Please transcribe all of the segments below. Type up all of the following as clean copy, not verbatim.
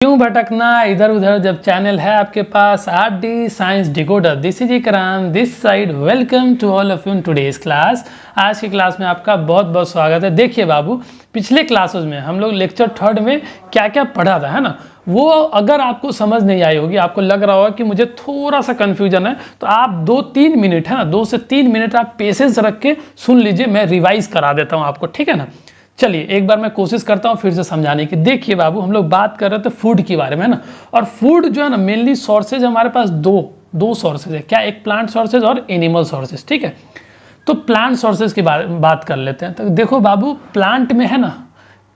क्यों भटकना इधर उधर जब चैनल है आपके पास RD science decoder. This is Ikram this side. Welcome to all of you in today's class. आज की क्लास में आपका बहुत बहुत स्वागत है। देखिए बाबू, पिछले क्लासेस में हम लोग लेक्चर थर्ड में क्या क्या पढ़ा था, है ना, वो अगर आपको समझ नहीं आई होगी, आपको लग रहा होगा कि मुझे थोड़ा सा कन्फ्यूजन है, तो आप 2-3 मिनट, है ना, 2 से 3 मिनट आप पेशेंस रख के सुन लीजिए। मैं रिवाइज करा देता हूँ आपको, ठीक है ना। चलिए एक बार मैं कोशिश करता हूँ फिर से समझाने की। देखिए बाबू, हम लोग बात कर रहे थे फूड के बारे में, है ना, और फूड जो है ना, मेनली सोर्सेज हमारे पास दो सोर्सेज है। क्या? एक प्लांट सोर्सेज और एनिमल सोर्सेज, ठीक है। तो प्लांट सोर्सेज की बात कर लेते हैं। तो देखो बाबू, प्लांट में है ना,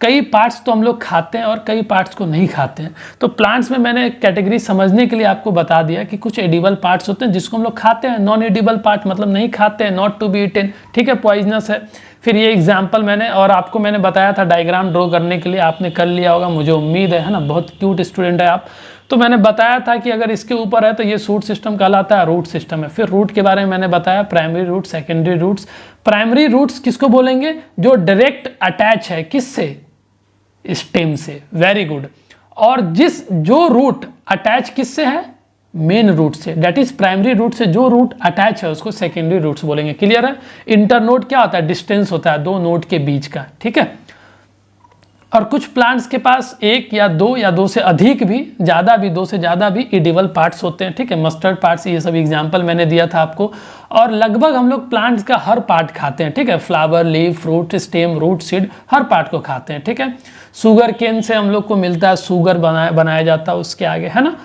कई पार्ट्स तो हम लोग खाते हैं और कई पार्ट्स को नहीं खाते हैं। तो प्लांट्स में मैंने कैटेगरी समझने के लिए आपको बता दिया कि कुछ एडिबल पार्ट्स होते हैं जिसको हम लोग खाते हैं, नॉन एडिबल पार्ट मतलब नहीं खाते हैं, नॉट टू बी ईटेन, ठीक है, पॉइजनस है। फिर ये एग्जाम्पल मैंने और आपको मैंने बताया था डायग्राम ड्रॉ करने के लिए, आपने कर लिया होगा मुझे उम्मीद है ना, बहुत क्यूट स्टूडेंट है आप। तो मैंने बताया था कि अगर इसके ऊपर है तो ये सूट सिस्टम कहलाता है, रूट सिस्टम है। फिर रूट के बारे में मैंने बताया, primary root, secondary roots. Primary roots किसको बोलेंगे? जो डायरेक्ट अटैच है किससे? स्टेम से। Very good. और जो रूट अटैच किससे है? मेन रूट से। दैट इज प्राइमरी रूट से जो रूट अटैच है उसको सेकेंडरी रूट्स बोलेंगे। क्लियर है? इंटरनोड क्या होता है? डिस्टेंस होता है दो नोड के बीच का, ठीक है। और कुछ प्लांट्स के पास एक या दो से अधिक भी, ज्यादा भी, 2 से ज्यादा भी एडिबल पार्ट्स होते हैं, ठीक है। मस्टर्ड पार्ट्स, ये सब एग्जांपल मैंने दिया था आपको। और लगभग हम लोग प्लांट्स का हर पार्ट खाते हैं, ठीक है। Flower, leaf, fruit, stem, root, seed, हर पार्ट को खाते हैं, ठीक है। शुगर केन से हम लोग को मिलता है, शुगर बनाया जाता है उसके आगे, है ना।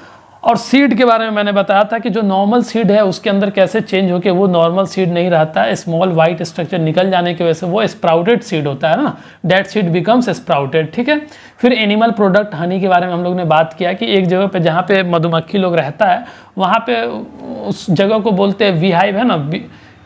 और सीड के बारे में मैंने बताया था कि जो नॉर्मल सीड है उसके अंदर कैसे चेंज होकर वो नॉर्मल सीड नहीं रहता है, स्मॉल वाइट स्ट्रक्चर निकल जाने की वजह से वो स्प्राउटेड सीड होता है ना, दैट सीड बिकम्स स्प्राउटेड, ठीक है। फिर एनिमल प्रोडक्ट हनी के बारे में हम लोग ने बात किया कि एक जगह पे जहाँ पे मधुमक्खी लोग रहता है वहाँ पे उस जगह को बोलते हैं वी हाइव, है ना।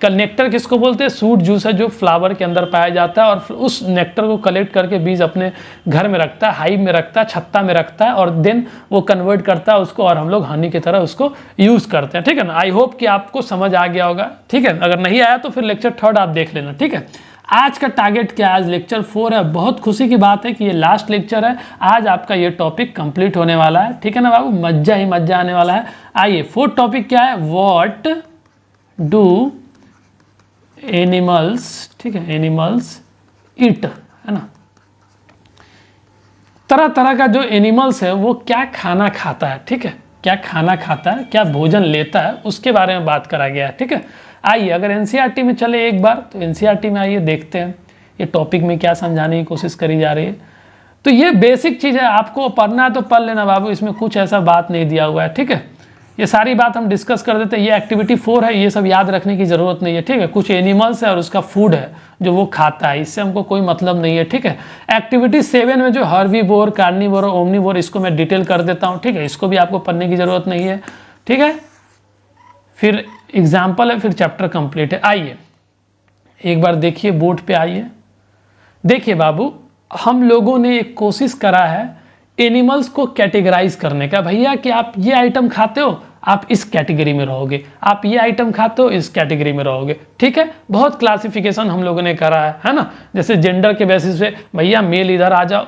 नेक्टर किसको बोलते हैं? सूट जूस है जो फ्लावर के अंदर पाया जाता है और उस नेक्टर को कलेक्ट करके बीज अपने घर में रखता है, हाइव में रखता है, छत्ता में रखता है, और देन वो कन्वर्ट करता है उसको और हम लोग हनी की तरह उसको यूज करते हैं, ठीक है ना। आई होप कि आपको समझ आ गया होगा, ठीक है। अगर नहीं आया तो फिर लेक्चर थर्ड आप देख लेना, ठीक है। आज का टारगेट क्या है? आज लेक्चर 4 है। बहुत खुशी की बात है कि ये लास्ट लेक्चर है। आज आपका ये टॉपिक कंप्लीट होने वाला है, ठीक है ना बाबू, मजा ही मजा आने वाला है। आइए, 4th टॉपिक क्या है? व्हाट डू एनिमल्स, ठीक है, एनिमल्स ईट, है ना। तरह तरह का जो एनिमल्स है वो क्या खाना खाता है, ठीक है, क्या खाना खाता है, क्या भोजन लेता है, उसके बारे में बात करा गया है, ठीक है। आइए, अगर एनसीईआरटी में चले एक बार, तो एनसीईआरटी में आइए देखते हैं ये टॉपिक में क्या समझाने की कोशिश करी जा रही है। तो ये बेसिक चीज़ है, आपको पढ़ना है तो पढ़ लेना बाबू, इसमें कुछ ऐसा बात नहीं दिया हुआ है, ठीक है। ये सारी बात हम डिस्कस कर देते हैं। ये एक्टिविटी 4 है, ये सब याद रखने की जरूरत नहीं है, ठीक है। कुछ एनिमल्स है और उसका फूड है जो वो खाता है, इससे हमको कोई मतलब नहीं है, ठीक है। एक्टिविटी 7 में जो हर्बीवोर, कार्निवोर और ओमनिवोर, इसको मैं डिटेल कर देता हूँ, ठीक है। इसको भी आपको पढ़ने की जरूरत नहीं है, ठीक है। फिर एग्जाम्पल है, फिर चैप्टर कंप्लीट है। आइए एक बार देखिए, बोर्ड पे आइए। देखिए बाबू, हम लोगों ने एक कोशिश करा है एनिमल्स को कैटेगराइज करने का। भैया कि आप ये आइटम खाते हो, आप इस कैटेगरी में रहोगे, आप ये आइटम खाते हो, इस कैटेगरी में रहोगे, ठीक है। बहुत क्लासिफिकेशन हम लोगों ने करा है ना। जैसे जेंडर के बेसिस पे, भैया मेल इधर आ जाओ,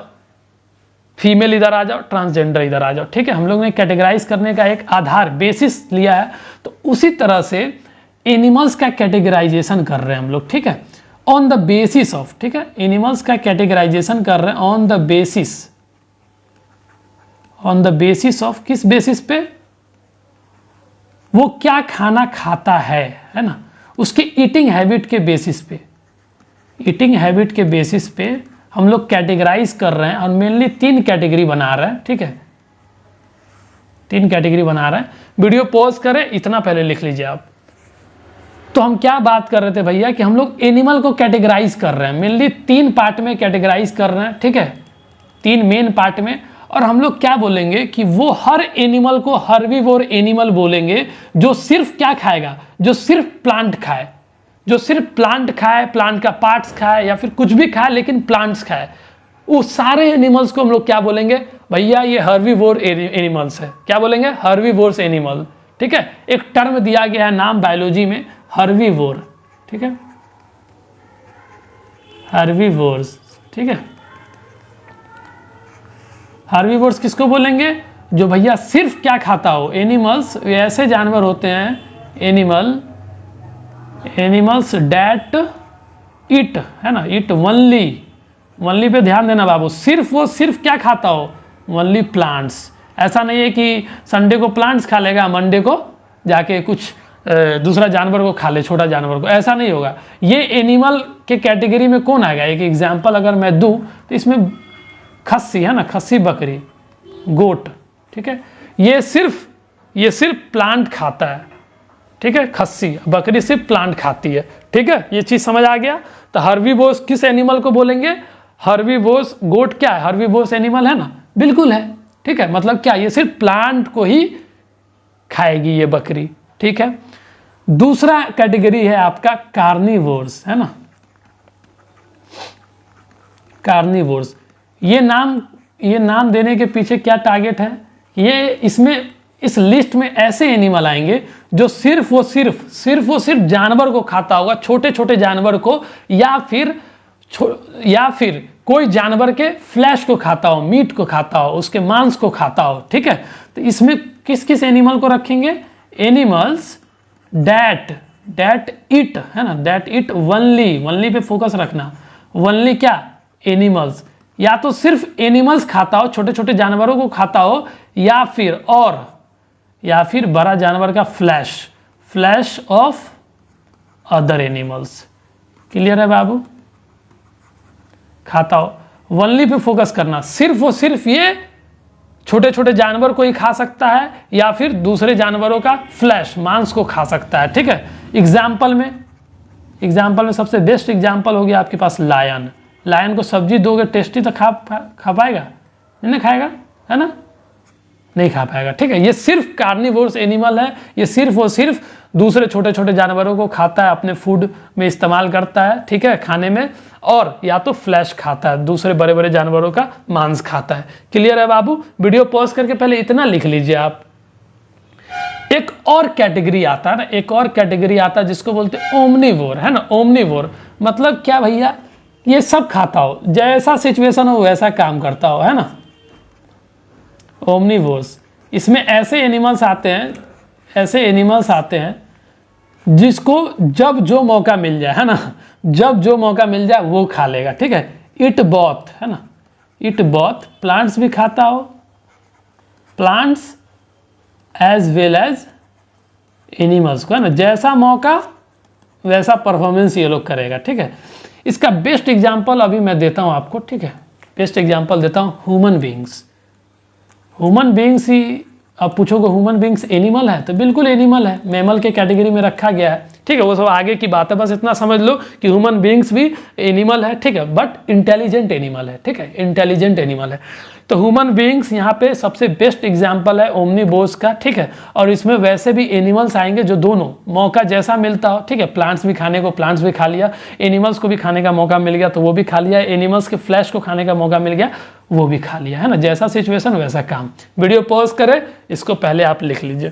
फीमेल इधर आ जाओ, ट्रांसजेंडर इधर आ जाओ, ठीक है। हम लोग ने कैटेगराइज करने का एक आधार बेसिस लिया है। तो उसी तरह से एनिमल्स का कैटेगराइजेशन कर रहे हैं हम लोग, ठीक है, ऑन द बेसिस ऑफ, ठीक है। एनिमल्स का कैटेगराइजेशन कर रहे हैं ऑन द बेसिस ऑफ, किस बेसिस पे? वो क्या खाना खाता है ना, उसके ईटिंग हैबिट के बेसिस पे। ईटिंग हैबिट के बेसिस पे हम लोग कैटेगराइज कर रहे हैं और मेनली 3 कैटेगरी बना रहे हैं, ठीक है। 3 कैटेगरी बना रहे हैं। वीडियो पॉज करें, इतना पहले लिख लीजिए आप। तो हम क्या बात कर रहे थे भैया कि हम लोग एनिमल को कैटेगराइज कर रहे हैं, मेनली 3 पार्ट में कैटेगराइज कर रहे हैं, ठीक है, 3 मेन पार्ट में। और हम लोग क्या बोलेंगे कि वो हर एनिमल को हर्बीवोर एनिमल बोलेंगे जो सिर्फ क्या खाएगा? जो सिर्फ प्लांट खाए, जो सिर्फ प्लांट खाए, प्लांट का पार्ट्स खाए या फिर कुछ भी खाए लेकिन प्लांट्स खाए, वो सारे एनिमल्स को हम लोग क्या बोलेंगे? भैया ये हर्बीवोर एनिमल्स है। क्या बोलेंगे? हर्बीवोर्स एनिमल, ठीक है। एक टर्म दिया गया है नाम बायोलॉजी में, हर्बीवोर, ठीक है, हर्बीवोर्स, ठीक है। हर्बीवोर्स किसको बोलेंगे? जो भैया सिर्फ क्या खाता हो, एनिमल्स, ऐसे जानवर होते हैं एनिमल्स डैट ईट, है ना, ईट वनली पे ध्यान देना बाबू, वो सिर्फ क्या खाता हो, वनली प्लांट्स। ऐसा नहीं है कि संडे को प्लांट्स खा लेगा, मंडे को जाके कुछ दूसरा जानवर को खा ले, छोटा जानवर को, ऐसा नहीं होगा। ये एनिमल के कैटेगरी में कौन आएगा? एक एग्जांपल अगर मैं दूं तो इसमें खस्सी, है ना, खस्सी बकरी, गोट, ठीक है, ये सिर्फ प्लांट खाता है, ठीक है, खस्सी बकरी सिर्फ प्लांट खाती है, ठीक है, ये चीज समझ आ गया। तो हर्बीवोर्स किस एनिमल को बोलेंगे? हर्बीवोर्स, गोट क्या है, हर्बीवोर्स एनिमल है ना, बिल्कुल है, ठीक है, मतलब क्या, ये सिर्फ प्लांट को ही खाएगी ये बकरी, ठीक है। दूसरा कैटेगरी है आपका कार्निवोर्स, है ना, कार्निवोर्स। ये नाम देने के पीछे क्या टारगेट है? ये इसमें इस लिस्ट में ऐसे एनिमल आएंगे जो सिर्फ जानवर को खाता होगा, छोटे छोटे जानवर को, या फिर कोई जानवर के फ्लैश को खाता हो, मीट को खाता हो, उसके मांस को खाता हो, ठीक है। तो इसमें किस किस एनिमल को रखेंगे? एनिमल्स डैट इट, है ना, डैट इट वनली पे फोकस रखना, वनली क्या, एनिमल्स, या तो सिर्फ एनिमल्स खाता हो, छोटे छोटे जानवरों को खाता हो, या फिर बड़ा जानवर का flash of other animals. Clear है बाबू? खाता हो, वनली पे फोकस करना, सिर्फ ये छोटे छोटे जानवर को ही खा सकता है, या फिर दूसरे जानवरों का फ्लैश, मांस को खा सकता है, ठीक है। एग्जाम्पल में सबसे बेस्ट एग्जाम्पल हो गया आपके पास लायन को सब्जी दोगे टेस्टी तो खा पाएगा? नहीं खाएगा, है ना, नहीं खा पाएगा, ठीक है। ये सिर्फ कार्निवोर्स एनिमल है, ये सिर्फ दूसरे छोटे छोटे जानवरों को खाता है, अपने फूड में इस्तेमाल करता है, ठीक है, खाने में, और या तो फ्लैश खाता है, दूसरे बड़े बड़े जानवरों का मांस खाता है। क्लियर है बाबू? वीडियो पॉज करके पहले इतना लिख लीजिए आप। एक और कैटेगरी आता है ना, एक और कैटेगरी आता है जिसको बोलते हैं ओमनीवोर, है ना। ओमनीवोर मतलब क्या भैया? ये सब खाता हो, जैसा सिचुएशन हो वैसा काम करता हो, है ना, ओमनीवोर्स। इसमें ऐसे एनिमल्स आते हैं जिसको जब जो मौका मिल जाए, है ना, जब जो मौका मिल जाए वो खा लेगा, ठीक है। इट बॉथ, है ना, इट बॉथ, प्लांट्स भी खाता हो, plants as well as animals को, है ना, जैसा मौका वैसा परफॉर्मेंस ये लोग करेगा, ठीक है। इसका बेस्ट एग्जांपल अभी मैं देता हूं आपको, ठीक है, बेस्ट एग्जांपल देता हूं, ह्यूमन बीइंग्स ही। अब पूछोगे ह्यूमन बीइंग्स एनिमल है? तो बिल्कुल एनिमल है, मैमल के कैटेगरी में रखा गया है, ठीक है, वो सब आगे की बात है, बस इतना समझ लो कि ह्यूमन बीइंग्स भी एनिमल है, ठीक है, बट इंटेलिजेंट एनिमल है, ठीक है, इंटेलिजेंट एनिमल है। तो ह्यूमन बीइंग्स यहाँ पे सबसे बेस्ट एग्जाम्पल है ओमनीवोर्स का, ठीक है। और इसमें वैसे भी एनिमल्स आएंगे जो दोनों मौका जैसा मिलता हो, ठीक है, प्लांट्स भी खाने को प्लांट्स भी खा लिया, एनिमल्स को भी खाने का मौका मिल गया तो वो भी खा लिया, एनिमल्स के फ्लैश को खाने का मौका मिल गया वो भी खा लिया, है ना, जैसा सिचुएशन वैसा काम। वीडियो पॉज करें, इसको पहले आप लिख लीजिए।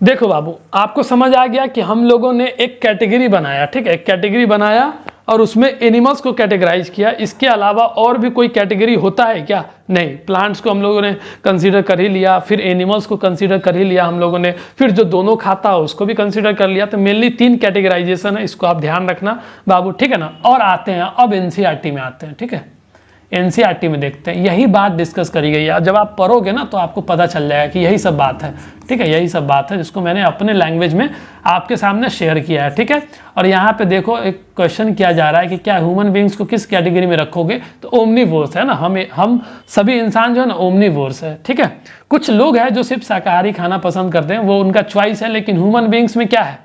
देखो बाबू, आपको समझ आ गया कि हम लोगों ने एक कैटेगरी बनाया, ठीक है, एक कैटेगरी बनाया और उसमें एनिमल्स को कैटेगराइज किया। इसके अलावा और भी कोई कैटेगरी होता है क्या? नहीं, प्लांट्स को हम लोगों ने कंसीडर कर ही लिया, फिर एनिमल्स को कंसीडर कर ही लिया हम लोगों ने, फिर जो दोनों खाता है उसको भी कंसीडर कर लिया। तो मेनली 3 कैटेगराइजेशन है, इसको आप ध्यान रखना बाबू, ठीक है ना। और आते हैं अब एनसीईआरटी में आते हैं, ठीक है, एनसीईआरटी में देखते हैं, यही बात डिस्कस करी गई है। जब आप पढ़ोगे ना तो आपको पता चल जाएगा कि यही सब बात है, ठीक है, यही सब बात है जिसको मैंने अपने लैंग्वेज में आपके सामने शेयर किया है, ठीक है। और यहाँ पे देखो एक क्वेश्चन किया जा रहा है कि क्या ह्यूमन बीइंग्स को किस कैटेगरी में रखोगे? तो ओमनीवोर्स है ना, हम सभी इंसान जो है ना ओमनीवोर्स है, ठीक है। कुछ लोग हैं जो सिर्फ शाकाहारी खाना पसंद करते हैं, वो उनका चॉइस है, लेकिन ह्यूमन बीइंग्स में क्या है?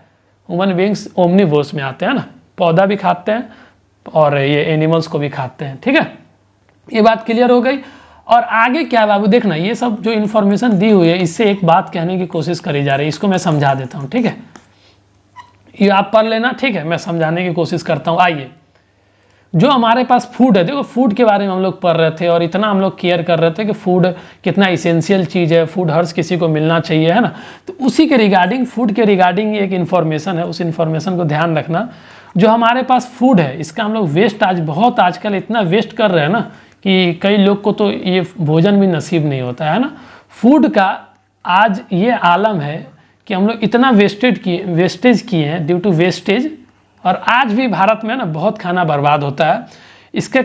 ह्यूमन बीइंग्स ओमनीवोर्स में आते हैं ना, पौधा भी खाते हैं और ये एनिमल्स को भी खाते हैं, ठीक है। ये बात क्लियर हो गई। और आगे क्या बाबू, देखना ये सब जो इन्फॉर्मेशन दी हुई है इससे एक बात कहने की कोशिश करी जा रही है, इसको मैं समझा देता हूँ, ठीक है, ये आप पढ़ लेना, ठीक है, मैं समझाने की कोशिश करता हूँ। आइए, जो हमारे पास फूड है, देखो फूड के बारे में हम लोग पढ़ रहे थे और इतना हम लोग केयर कर रहे थे कि फूड कितना इसेंशियल चीज़ है, फूड हर किसी को मिलना चाहिए, है ना। तो उसी के रिगार्डिंग, फूड के रिगार्डिंग एक इन्फॉर्मेशन है, उस इन्फॉर्मेशन को ध्यान रखना। जो हमारे पास फूड है इसका हम लोग वेस्ट आज बहुत आजकल इतना वेस्ट कर रहे हैं ना कि कई लोग को तो ये भोजन भी नसीब नहीं होता है ना। फूड का आज ये आलम है कि हम लोग इतना वेस्टेज किए हैं ड्यू टू वेस्टेज, और आज भी भारत में ना बहुत खाना बर्बाद होता है। इसका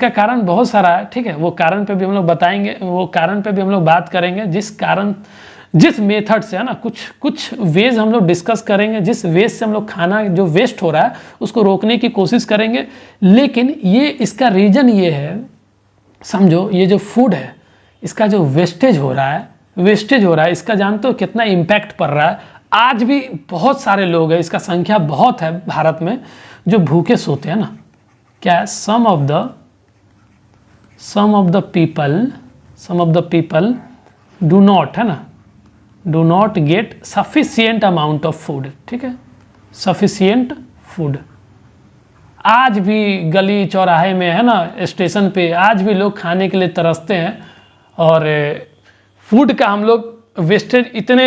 कारण बहुत सारा है, ठीक है, वो कारण पे भी हम लोग बताएंगे, वो कारण पे भी हम लोग बात करेंगे, जिस मेथड से है ना, कुछ वेज हम लोग डिस्कस करेंगे, जिस वेज से हम लोग खाना जो वेस्ट हो रहा है उसको रोकने की कोशिश करेंगे। लेकिन ये इसका रीजन ये है, समझो, ये जो फूड है इसका जो वेस्टेज हो रहा है इसका जानते हो कितना इम्पैक्ट पड़ रहा है। आज भी बहुत सारे लोग हैं, इसका संख्या बहुत है भारत में, जो भूखे सोते हैं ना। क्या है, some of the people do not, है ना, do not get sufficient amount of food, ठीक है, सफिशियंट फूड। आज भी गली चौराहे में, है ना, स्टेशन पे आज भी लोग खाने के लिए तरसते हैं, और फूड का हम लोग वेस्टेज इतने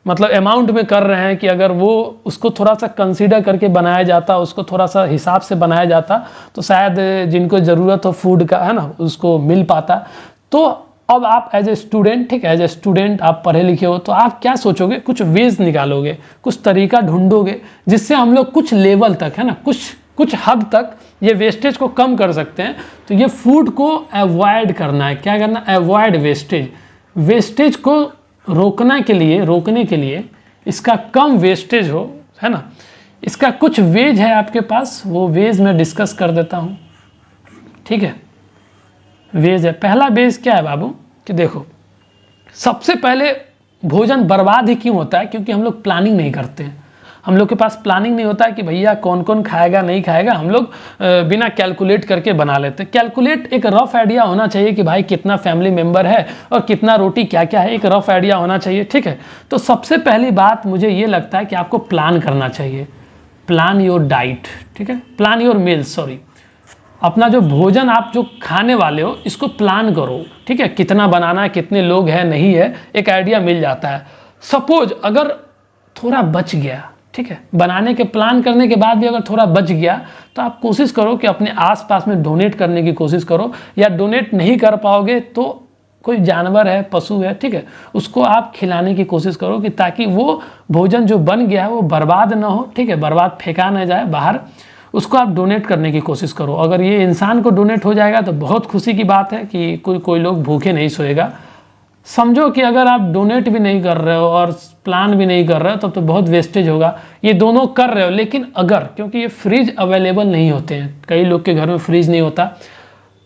मतलब अमाउंट में कर रहे हैं कि अगर वो उसको थोड़ा सा कंसीडर करके बनाया जाता, उसको थोड़ा सा हिसाब से बनाया जाता, तो शायद जिनको ज़रूरत हो फूड का, है ना, उसको मिल पाता। तो अब आप एज ए स्टूडेंट, ठीक है, एज ए स्टूडेंट आप पढ़े लिखे हो, तो आप क्या सोचोगे, कुछ वेज निकालोगे, कुछ तरीका ढूंढोगे जिससे हम लोग कुछ लेवल तक, है ना, कुछ हद तक ये वेस्टेज को कम कर सकते हैं। तो ये फूड को अवॉइड करना है, क्या करना, अवॉइड वेस्टेज को रोकने के लिए इसका कम वेस्टेज हो, है ना। इसका कुछ वेज है आपके पास, वो वेज मैं डिस्कस कर देता हूँ, ठीक है। वेज है, पहला वेज क्या है बाबू, कि देखो, सबसे पहले भोजन बर्बाद ही क्यों होता है, क्योंकि हम लोग प्लानिंग नहीं करते हैं। हम लोग के पास प्लानिंग नहीं होता है कि भैया कौन कौन खाएगा नहीं खाएगा, हम लोग बिना कैलकुलेट करके बना लेते हैं। कैलकुलेट एक रफ आइडिया होना चाहिए कि भाई कितना फैमिली मेंबर है और कितना रोटी क्या क्या है, एक रफ आइडिया होना चाहिए, ठीक है। तो सबसे पहली बात मुझे ये लगता है कि आपको प्लान करना चाहिए, प्लान योर डाइट, ठीक है, प्लान योर मील्स, सॉरी, अपना जो भोजन आप जो खाने वाले हो इसको प्लान करो, ठीक है, कितना बनाना है, कितने लोग हैं नहीं है, एक आइडिया मिल जाता है। सपोज अगर थोड़ा बच गया, ठीक है, बनाने के प्लान करने के बाद भी अगर थोड़ा बच गया, तो आप कोशिश करो कि अपने आसपास में डोनेट करने की कोशिश करो, या डोनेट नहीं कर पाओगे तो कोई जानवर है, पशु है, ठीक है, उसको आप खिलाने की कोशिश करो, कि ताकि वो भोजन जो बन गया है वो बर्बाद ना हो, ठीक है, बर्बाद फेंका ना जाए बाहर, उसको आप डोनेट करने की कोशिश करो। अगर ये इंसान को डोनेट हो जाएगा तो बहुत खुशी की बात है कि कोई लोग भूखे नहीं सोएगा। समझो कि अगर आप डोनेट भी नहीं कर रहे हो और प्लान भी नहीं कर रहे हो, तब तो बहुत वेस्टेज होगा। ये दोनों कर रहे हो, लेकिन अगर, क्योंकि ये फ्रिज अवेलेबल नहीं होते हैं, कई लोग के घर में फ्रिज नहीं होता,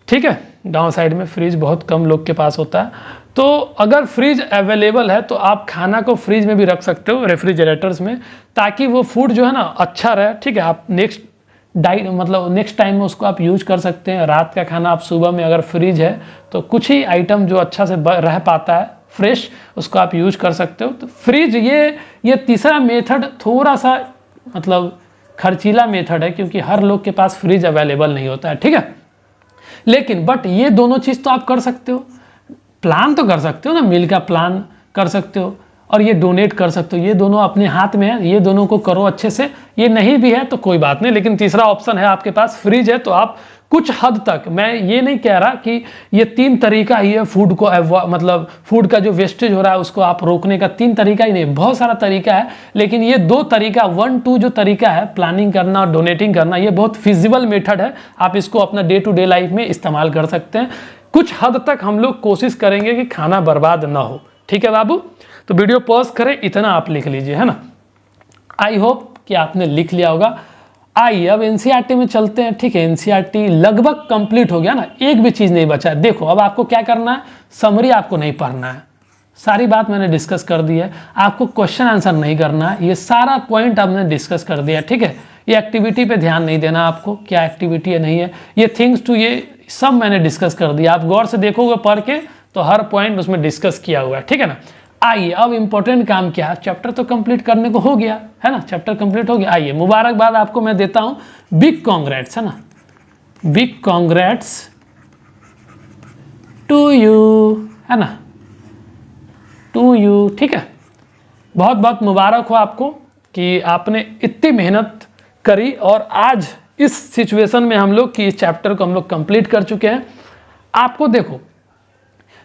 ठीक है, गांव साइड में फ्रिज बहुत कम लोग के पास होता है, तो अगर फ्रिज अवेलेबल है तो आप खाना को फ्रिज में भी रख सकते हो, रेफ्रिजरेटर्स में, ताकि वो फूड जो है ना अच्छा रहे, ठीक है। आप नेक्स्ट टाइम में उसको आप यूज कर सकते हैं। रात का खाना आप सुबह में, अगर फ्रिज है तो कुछ ही आइटम जो अच्छा से रह पाता है फ्रेश, उसको आप यूज कर सकते हो। तो फ्रिज, ये तीसरा मेथड थोड़ा सा मतलब खर्चीला मेथड है, क्योंकि हर लोग के पास फ्रिज अवेलेबल नहीं होता है, ठीक है। लेकिन बट ये दोनों चीज़ तो आप कर सकते हो, प्लान तो कर सकते हो ना, मील का प्लान कर सकते हो और ये डोनेट कर सकते हो, ये दोनों अपने हाथ में है, ये दोनों को करो अच्छे से। ये नहीं भी है तो कोई बात नहीं, लेकिन तीसरा ऑप्शन है आपके पास, फ्रिज है, तो आप कुछ हद तक, मैं ये नहीं कह रहा कि ये 3 तरीका ही है फूड को, मतलब फूड का जो वेस्टेज हो रहा है उसको आप रोकने का 3 तरीका ही नहीं, बहुत सारा तरीका है, लेकिन ये 2 तरीका, 1, 2 जो तरीका है, प्लानिंग करना और डोनेटिंग करना, ये बहुत फिजिबल मेथड है। आप इसको अपना डे टू डे लाइफ में इस्तेमाल कर सकते हैं। कुछ हद तक हम लोग कोशिश करेंगे कि खाना बर्बाद ना हो, ठीक है बाबू। तो वीडियो पॉज करें, इतना आप लिख लीजिए, है ना। आई होप कि आपने लिख लिया होगा। आइए अब एनसीईआरटी में चलते हैं, ठीक है। एनसीईआरटी लगभग कंप्लीट हो गया ना, एक भी चीज़ नहीं बचा है। देखो अब आपको क्या करना है, समरी आपको नहीं पढ़ना है, सारी बात मैंने डिस्कस कर दी है। आपको क्वेश्चन आंसर नहीं करना है, ये सारा पॉइंट आपने डिस्कस कर दिया, ठीक है। ये एक्टिविटी पे ध्यान नहीं देना आपको, क्या एक्टिविटी है नहीं है, ये थिंग्स टू, ये सब मैंने डिस्कस कर दिया। आप गौर से देखोगे पढ़ के तो हर पॉइंट उसमें डिस्कस किया हुआ है, ठीक है ना। आइए अब इंपॉर्टेंट काम क्या है, चैप्टर तो कंप्लीट करने को हो गया है ना, चैप्टर कंप्लीट हो गया। आइए मुबारकबाद आपको मैं देता हूं, बिग कांग्रेट्स, है ना, बिग कांग्रेट्स टू यू, है ना, टू यू, ठीक है। बहुत बहुत मुबारक हो आपको कि आपने इतनी मेहनत करी और आज इस सिचुएशन में हम लोग कि इस चैप्टर को हम लोग कंप्लीट कर चुके हैं। आपको देखो,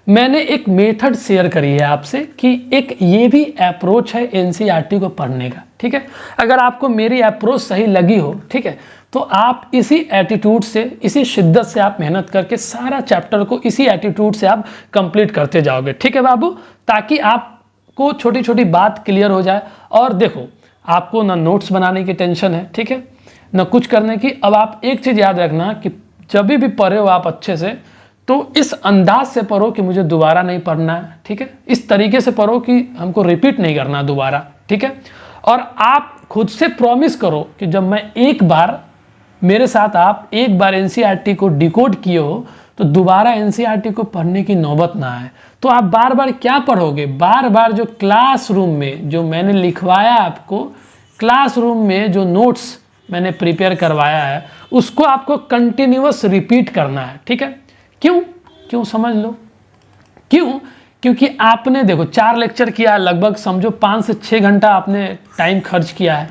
मैंने एक मेथड शेयर करी है आपसे कि एक ये भी अप्रोच है एनसीईआरटी को पढ़ने का, ठीक है। अगर आपको मेरी अप्रोच सही लगी हो, ठीक है, तो आप इसी एटीट्यूड से, इसी शिद्दत से आप मेहनत करके सारा चैप्टर को इसी एटीट्यूड से आप कंप्लीट करते जाओगे, ठीक है बाबू, ताकि आपको छोटी छोटी बात क्लियर हो जाए। और देखो, आपको ना नोट्स बनाने की टेंशन है, ठीक है, ना कुछ करने की। अब आप एक चीज़ याद रखना कि जब भी पढ़े हो आप अच्छे से, तो इस अंदाज से पढ़ो कि मुझे दोबारा नहीं पढ़ना है, ठीक है। इस तरीके से पढ़ो कि हमको रिपीट नहीं करना दोबारा, ठीक है। और आप खुद से प्रॉमिस करो कि जब मैं एक बार, मेरे साथ आप एक बार एनसीईआरटी को डिकोड किए हो, तो दोबारा एनसीईआरटी को पढ़ने की नौबत ना आए। तो आप बार बार क्या पढ़ोगे, बार बार जो क्लासरूम में जो मैंने लिखवाया आपको, क्लासरूम में जो नोट्स मैंने प्रिपेयर करवाया है, उसको आपको कंटिन्यूअस रिपीट करना है, ठीक है। क्यों समझ लो क्यों। क्योंकि आपने देखो 4 लेक्चर किया है, लगभग समझो 5 से 6 घंटा आपने टाइम खर्च किया है।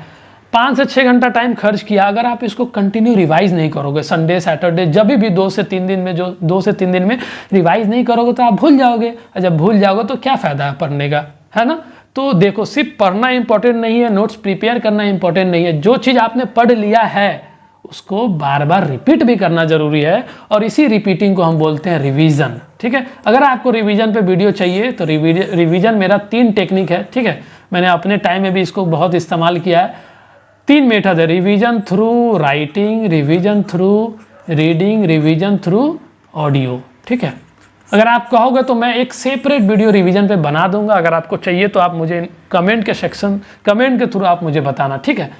5 से 6 घंटा टाइम खर्च किया, अगर आप इसको कंटिन्यू रिवाइज नहीं करोगे, संडे सैटरडे जब भी 2 से 3 दिन में, जो 2 से 3 दिन में रिवाइज नहीं करोगे तो आप भूल जाओगे। और जब भूल जाओगे तो क्या फायदा है पढ़ने का, है ना। तो देखो, सिर्फ पढ़ना इंपॉर्टेंट नहीं है, नोट्स प्रिपेयर करना इंपॉर्टेंट नहीं है। जो चीज़ आपने पढ़ लिया है उसको बार बार रिपीट भी करना जरूरी है, और इसी रिपीटिंग को हम बोलते हैं रिवीजन, ठीक है। अगर आपको रिवीजन पे वीडियो चाहिए तो रिवीजन मेरा 3 टेक्निक है, ठीक है। मैंने अपने टाइम में भी इसको बहुत इस्तेमाल किया है। 3 मेथड है, revision through writing, revision through reading, revision through audio, ठीक है। अगर आप कहोगे तो मैं एक सेपरेट वीडियो रिवीजन पे बना दूंगा। अगर आपको चाहिए तो आप मुझे कमेंट के थ्रू आप मुझे बताना, ठीक है।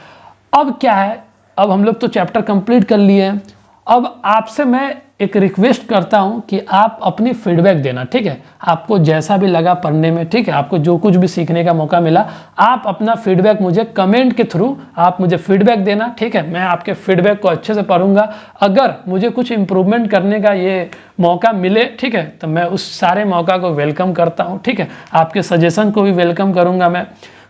अब क्या है, अब हम लोग तो चैप्टर कंप्लीट कर लिए हैं। अब आपसे मैं एक रिक्वेस्ट करता हूं कि आप अपनी फीडबैक देना, ठीक है। आपको जैसा भी लगा पढ़ने में, ठीक है, आपको जो कुछ भी सीखने का मौका मिला, आप अपना फीडबैक मुझे कमेंट के थ्रू आप मुझे फीडबैक देना, ठीक है। मैं आपके फीडबैक को अच्छे से पढ़ूंगा। अगर मुझे कुछ इंप्रूवमेंट करने का ये मौका मिले, ठीक है, तो मैं उस सारे मौका को वेलकम करता हूँ, ठीक है। आपके सजेशन को भी वेलकम करूँगा मैं।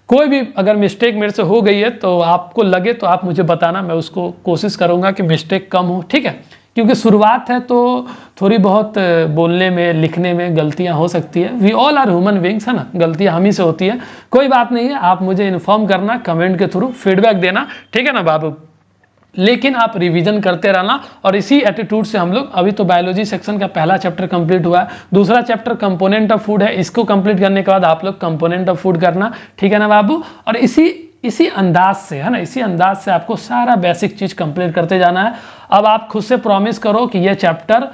कोई भी अगर मिस्टेक मेरे से हो गई है तो आपको लगे तो आप मुझे बताना, मैं उसको कोशिश करूंगा कि मिस्टेक कम हो, ठीक है। क्योंकि शुरुआत है तो थोड़ी बहुत बोलने में, लिखने में गलतियां हो सकती है। We all are human beings, है ना, गलतियां हम ही से होती है। कोई बात नहीं है, आप मुझे इन्फॉर्म करना, कमेंट के थ्रू फीडबैक देना, ठीक है ना बाबू। लेकिन आप रिवीजन करते रहना, और इसी एटीट्यूड से हम लोग, अभी तो बायोलॉजी सेक्शन का पहला चैप्टर कंप्लीट हुआ है, दूसरा चैप्टर कंपोनेंट ऑफ फूड है। इसको कंप्लीट करने के बाद आप लोग कंपोनेंट ऑफ फूड करना, ठीक है ना बाबू। और इसी अंदाज से, है ना, इसी अंदाज से आपको सारा बेसिक चीज कंप्लीट करते जाना है। अब आप खुद से प्रॉमिस करो कि ये chapter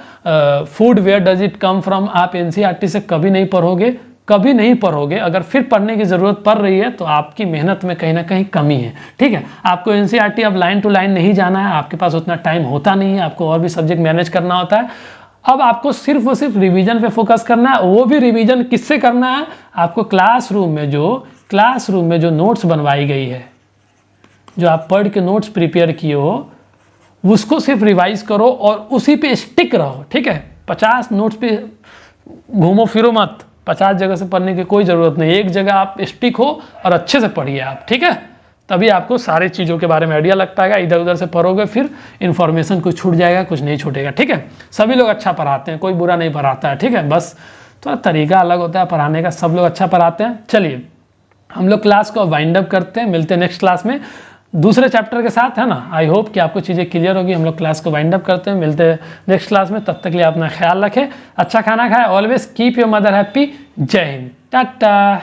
food where does it come from आप एनसीईआरटी से कभी नहीं पढ़ोगे। अगर फिर पढ़ने की जरूरत पड़ रही है तो आपकी मेहनत में कहीं ना कहीं कमी है, ठीक है। आपको एनसीईआरटी अब लाइन टू लाइन नहीं जाना है, आपके पास उतना टाइम होता नहीं है, आपको और भी सब्जेक्ट मैनेज करना होता है। अब आपको सिर्फ और सिर्फ रिवीजन पे फोकस करना है। वो भी रिवीजन किससे करना है, आपको क्लासरूम में जो नोट्स बनवाई गई है, जो आप पढ़ के नोट्स प्रिपेयर किए हो, उसको सिर्फ रिवाइज करो और उसी पे स्टिक रहो, ठीक है। 50 नोट्स पे घूमो फिरो मत, 50 जगह से पढ़ने की कोई ज़रूरत नहीं। एक जगह आप स्टिक हो और अच्छे से पढ़िए आप, ठीक है। तभी आपको सारी चीज़ों के बारे में आइडिया लग पाएगा। इधर उधर से पढ़ोगे फिर इन्फॉर्मेशन कुछ छूट जाएगा, कुछ नहीं छूटेगा, ठीक है। सभी लोग अच्छा पढ़ाते हैं, कोई बुरा नहीं पढ़ाता है, ठीक है। बस थोड़ा तरीका अलग होता है पढ़ाने का, सब लोग अच्छा पढ़ाते हैं। चलिए हम लोग क्लास को वाइंड अप करते हैं, मिलते हैं नेक्स्ट क्लास में दूसरे चैप्टर के साथ, है ना। आई होप कि आपको चीज़ें क्लियर होगी। हम लोग क्लास को वाइंड अप करते हैं, मिलते हैं नेक्स्ट क्लास में। तब तक के लिए अपना ख्याल रखें, अच्छा खाना खाएं, always keep your mother happy. जय हिंद, टाटा।